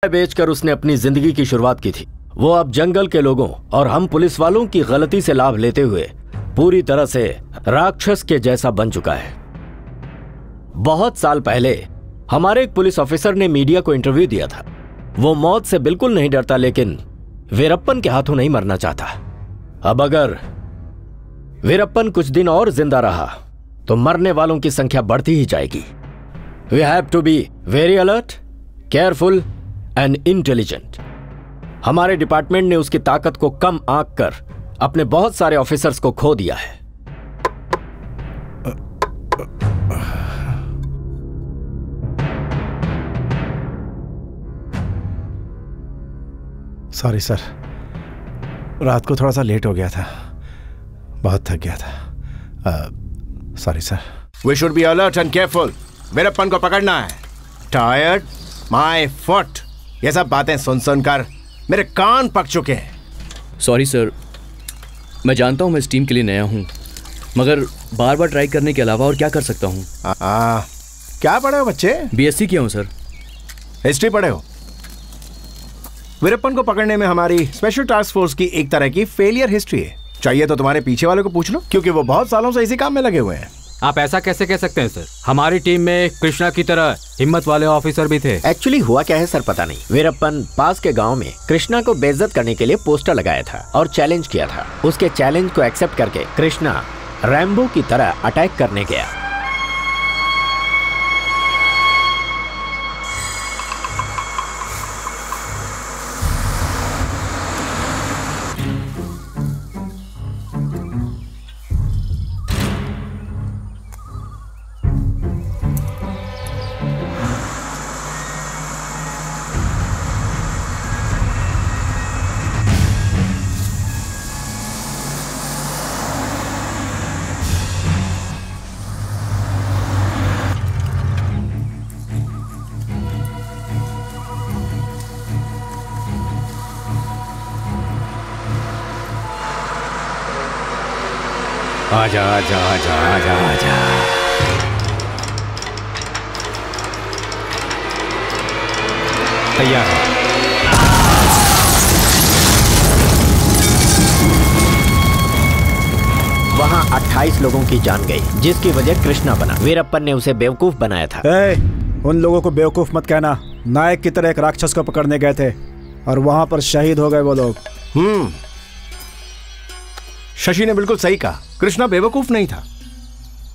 बेचकर उसने अपनी जिंदगी की शुरुआत की थी। वो अब जंगल के लोगों और हम पुलिस वालों की गलती से लाभ लेते हुए पूरी तरह से राक्षस के जैसा बन चुका है। बहुत साल पहले हमारे एक पुलिस ऑफिसर ने मीडिया को इंटरव्यू दिया था। वो मौत से बिल्कुल नहीं डरता, लेकिन वीरप्पन के हाथों नहीं मरना चाहता। अब अगर वीरप्पन कुछ दिन और जिंदा रहा तो मरने वालों की संख्या बढ़ती ही जाएगी। We have to be very alert, careful and intelligent. हमारे डिपार्टमेंट ने उसकी ताकत को कम आंक कर अपने बहुत सारे ऑफिसर्स को खो दिया है। सॉरी सर, रात को थोड़ा सा लेट हो गया था, बहुत थक गया था। Sorry sir. We should be alert and careful. Veerappan को पकड़ना है। टायर्ड, माय फुट, ये सब बातें सुन सुनकर मेरे कान पक चुके हैं। सॉरी सर, मैं जानता हूँ मैं इस टीम के लिए नया हूँ, मगर बार बार ट्राई करने के अलावा और क्या कर सकता हूँ। क्या पढ़े हो बच्चे? बीएससी किया हूँ सर। हिस्ट्री पढ़े हो? वीरप्पन को पकड़ने में हमारी स्पेशल टास्क फोर्स की एक तरह की फेलियर हिस्ट्री है। चाहिए तो तुम्हारे पीछे वाले को पूछ लो, क्योंकि वो बहुत सालों से इसी काम में लगे हुए हैं। आप ऐसा कैसे कह सकते हैं सर? हमारी टीम में कृष्णा की तरह हिम्मत वाले ऑफिसर भी थे। एक्चुअली हुआ क्या है सर पता नहीं। वीरप्पन पास के गांव में कृष्णा को बेइज्जत करने के लिए पोस्टर लगाया था और चैलेंज किया था। उसके चैलेंज को एक्सेप्ट करके कृष्णा रैम्बो की तरह अटैक करने गया। आजा आजा आजा आजा आजा। तैयार हो? वहाँ 28 लोगों की जान गई, जिसकी वजह कृष्णा बना। वीरप्पन ने उसे बेवकूफ बनाया था। उन लोगों को बेवकूफ मत कहना। नायक की तरह एक राक्षस को पकड़ने गए थे और वहां पर शहीद हो गए वो लोग। शशि ने बिल्कुल सही कहा। कृष्णा बेवकूफ नहीं था।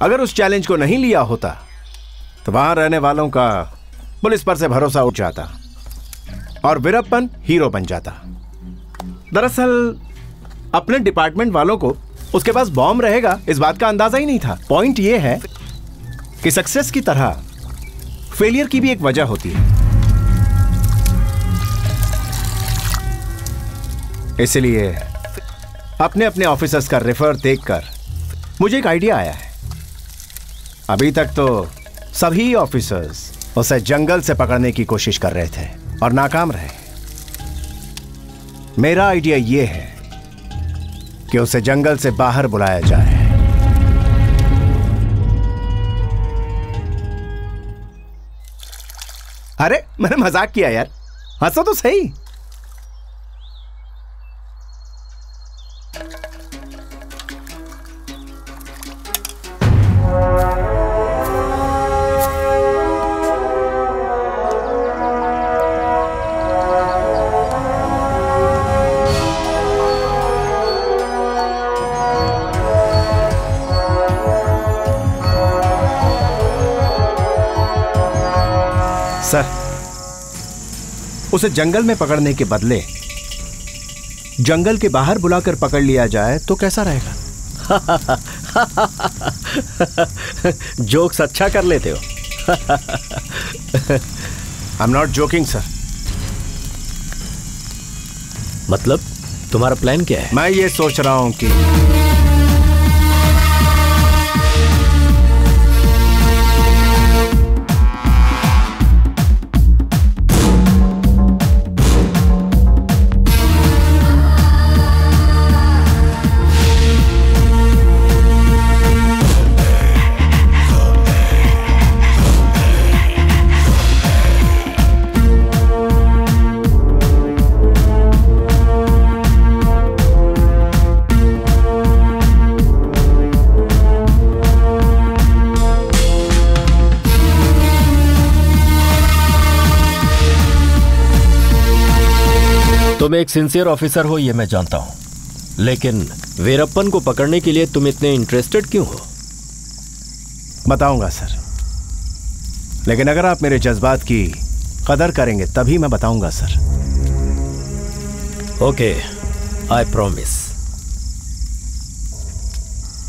अगर उस चैलेंज को नहीं लिया होता तो वहां रहने वालों का पुलिस पर से भरोसा उठ जाता और वीरप्पन हीरो बन जाता। दरअसल अपने डिपार्टमेंट वालों को उसके पास बॉम्ब रहेगा इस बात का अंदाजा ही नहीं था। पॉइंट यह है कि सक्सेस की तरह फेलियर की भी एक वजह होती है। इसलिए अपने अपने ऑफिसर्स का रेफर देखकर मुझे एक आइडिया आया है। अभी तक तो सभी ऑफिसर्स उसे जंगल से पकड़ने की कोशिश कर रहे थे और नाकाम रहे। मेरा आइडिया यह है कि उसे जंगल से बाहर बुलाया जाए। अरे मैंने मजाक किया यार, हंसो तो सही। सर, उसे जंगल में पकड़ने के बदले जंगल के बाहर बुलाकर पकड़ लिया जाए तो कैसा रहेगा? जोक्स अच्छा कर लेते हो। I am not joking sir. मतलब तुम्हारा प्लान क्या है? मैं ये सोच रहा हूं कि तुम एक सिंसियर ऑफिसर हो ये मैं जानता हूं, लेकिन वीरप्पन को पकड़ने के लिए तुम इतने इंटरेस्टेड क्यों हो? बताऊंगा सर, लेकिन अगर आप मेरे जज्बात की कदर करेंगे तभी मैं बताऊंगा सर। Okay, I promise.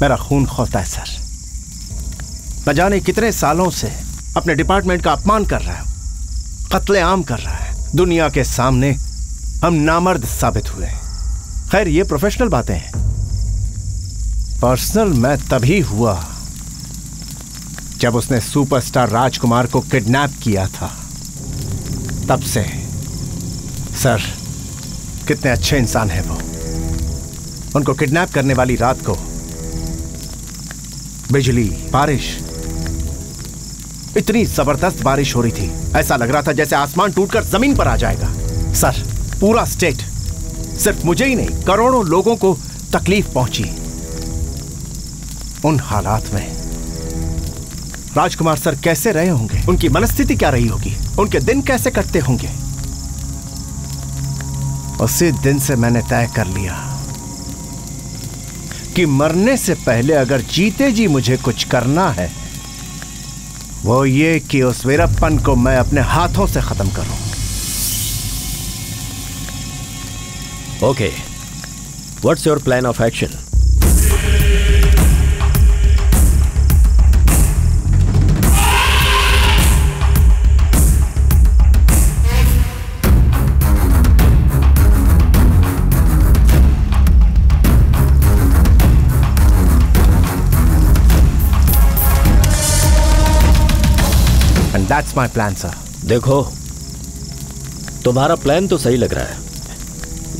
मेरा खून खौलता है सर। न जाने कितने सालों से अपने डिपार्टमेंट का अपमान कर रहा है, कत्लेआम कर रहा है। दुनिया के सामने हम नामर्द साबित हुए। खैर ये प्रोफेशनल बातें हैं, पर्सनल मैं तभी हुआ जब उसने सुपरस्टार राजकुमार को किडनैप किया था। तब से सर, कितने अच्छे इंसान है वो। उनको किडनैप करने वाली रात को बिजली, बारिश, इतनी जबरदस्त बारिश हो रही थी, ऐसा लग रहा था जैसे आसमान टूटकर जमीन पर आ जाएगा। सर, पूरा स्टेट, सिर्फ मुझे ही नहीं करोड़ों लोगों को तकलीफ पहुंची। उन हालात में राजकुमार सर कैसे रहे होंगे, उनकी मनस्थिति क्या रही होगी, उनके दिन कैसे कटते होंगे। उसी दिन से मैंने तय कर लिया कि मरने से पहले अगर जीते जी मुझे कुछ करना है, वो ये कि उस वीरप्पन को मैं अपने हाथों से खत्म करूं। Okay, what's your plan of action? That's my plan, sir. देखो, तुम्हारा प्लान तो सही लग रहा है,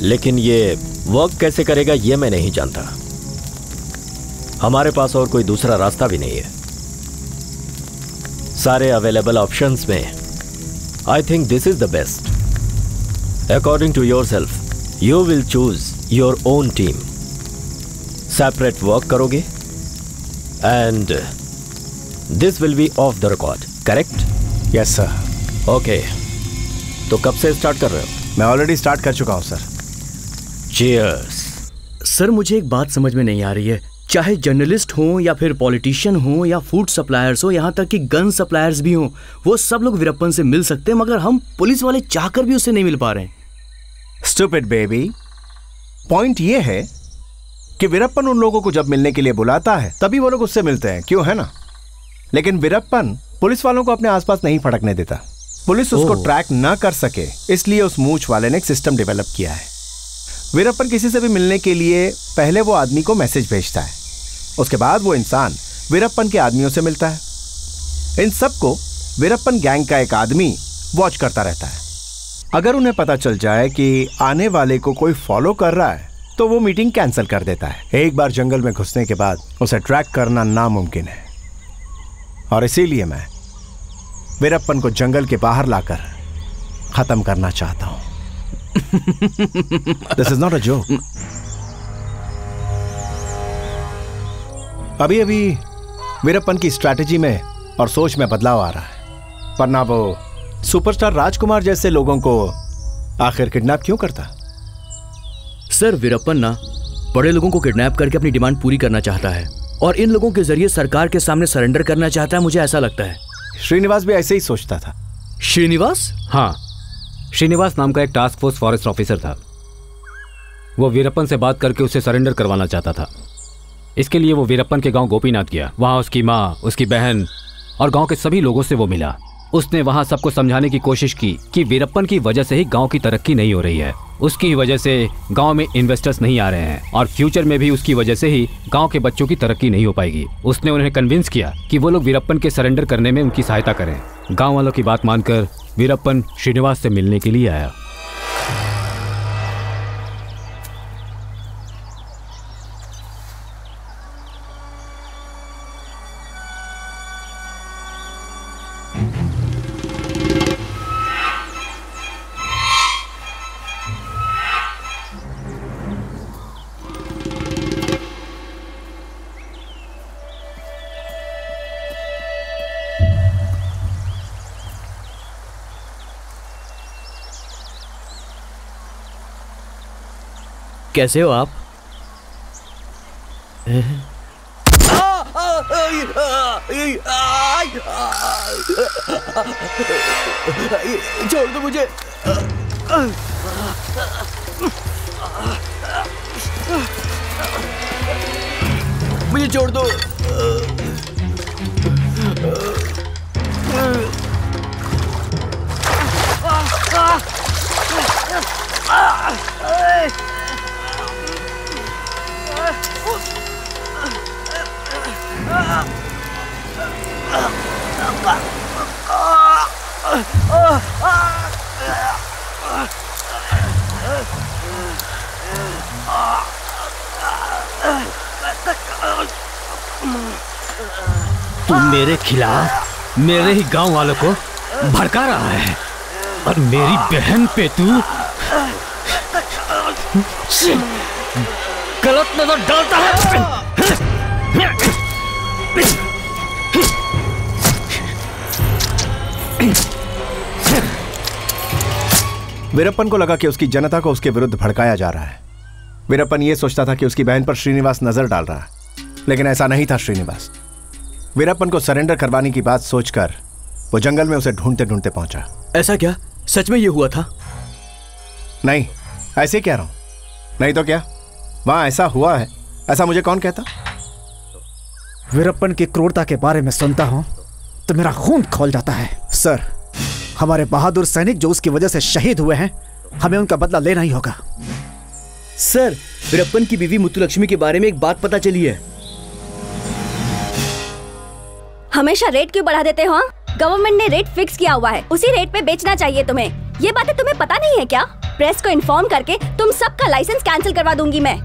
लेकिन ये वर्क कैसे करेगा ये मैं नहीं जानता। हमारे पास और कोई दूसरा रास्ता भी नहीं है। सारे अवेलेबल ऑप्शंस में I think this is the best. According to your self you will choose your own team. Separate work करोगे and this will be off the record, correct? Yes sir. Okay, तो कब से start कर रहे हो? मैं already start कर चुका हूं सर। चीयर्स। सर मुझे एक बात समझ में नहीं आ रही है, चाहे जर्नलिस्ट हो या फिर पॉलिटिशियन हो या फूड सप्लायर्स हो, यहाँ तक कि गन सप्लायर्स भी हो, वो सब लोग वीरप्पन से मिल सकते हैं, मगर हम पुलिस वाले चाहकर भी उससे नहीं मिल पा रहे हैं। स्टूपिड बेबी, पॉइंट ये है कि वीरप्पन उन लोगों को जब मिलने के लिए बुलाता है तभी वो लोग उससे मिलते हैं, क्यों है ना? लेकिन वीरप्पन पुलिस वालों को अपने आसपास नहीं फटकने देता। पुलिस उसको ट्रैक ना कर सके, इसलिए उस मूंछ वाले ने एक सिस्टम डेवलप किया है। वीरप्पन किसी से भी मिलने के लिए पहले वो आदमी को मैसेज भेजता है, उसके बाद वो इंसान वीरप्पन के आदमियों से मिलता है। इन सबको वीरप्पन गैंग का एक आदमी वॉच करता रहता है। अगर उन्हें पता चल जाए कि आने वाले को कोई फॉलो कर रहा है तो वो मीटिंग कैंसिल कर देता है। एक बार जंगल में घुसने के बाद उसे ट्रैक करना नामुमकिन है, और इसीलिए मैं वीरप्पन को जंगल के बाहर लाकर खत्म करना चाहता हूं। This is not a joke. अभी अभी वीरप्पन की स्ट्रैटेजी में और सोच में बदलाव आ रहा है, वरना वो सुपरस्टार राजकुमार जैसे लोगों को आखिर किडनैप क्यों करता? सर वीरप्पन ना बड़े लोगों को किडनैप करके अपनी डिमांड पूरी करना चाहता है और इन लोगों के जरिए सरकार के सामने सरेंडर करना चाहता है, मुझे ऐसा लगता है। श्रीनिवास भी ऐसे ही सोचता था। श्रीनिवास? हाँ, श्रीनिवास नाम का एक टास्क फोर्स फॉरेस्ट ऑफिसर था। वो वीरप्पन से बात करके उसे सरेंडर करवाना चाहता था। इसके लिए वो वीरप्पन के गांव गोपीनाथ गया। वहाँ उसकी माँ, उसकी बहन और गांव के सभी लोगों से वो मिला। उसने वहाँ सबको समझाने की कोशिश की कि वीरप्पन की वजह से ही गांव की तरक्की नहीं हो रही है, उसकी ही वजह से गांव में इन्वेस्टर्स नहीं आ रहे हैं और फ्यूचर में भी उसकी वजह से ही गांव के बच्चों की तरक्की नहीं हो पाएगी। उसने उन्हें कन्विंस किया कि वो लोग वीरप्पन के सरेंडर करने में उनकी सहायता करें। गाँव वालों की बात मानकर वीरप्पन श्रीनिवास से मिलने के लिए आया। कैसे हो आप? छोड़ दो मुझे। मुझे छोड़ दो। तू मेरे खिलाफ मेरे ही गांव वालों को भड़का रहा है और मेरी बहन पे तू गलत नजर डालता है। वीरप्पन को लगा कि उसकी जनता को उसके विरुद्ध भड़काया जा रहा है। वीरप्पन यह सोचता था कि उसकी बहन पर श्रीनिवास नजर डाल रहा है, लेकिन ऐसा नहीं था। श्रीनिवास वीरप्पन को सरेंडर करवाने की बात सोचकर वो जंगल में उसे ढूंढते ढूंढते पहुंचा। ऐसा क्या सच में ये हुआ था? नहीं, ऐसे कह रहा हूं। नहीं तो क्या, वहां ऐसा हुआ है। ऐसा मुझे कौन कहता? वीरप्पन की क्रूरता के बारे में सुनता हूं तो मेरा खून खौल जाता है। सर, हमारे बहादुर सैनिक जो उसकी वजह से शहीद हुए हैं, हमें उनका बदला लेना ही होगा। सर, वीरप्पन की बीवी मुत्तुलक्ष्मी के बारे में एक बात पता चली है। हमेशा रेट क्यों बढ़ा देते हो? गवर्नमेंट ने रेट फिक्स किया हुआ है, उसी रेट पे बेचना चाहिए तुम्हें। ये बातें तुम्हें पता नहीं है क्या? प्रेस को इन्फॉर्म करके तुम सबका लाइसेंस कैंसिल करवा दूंगी मैं।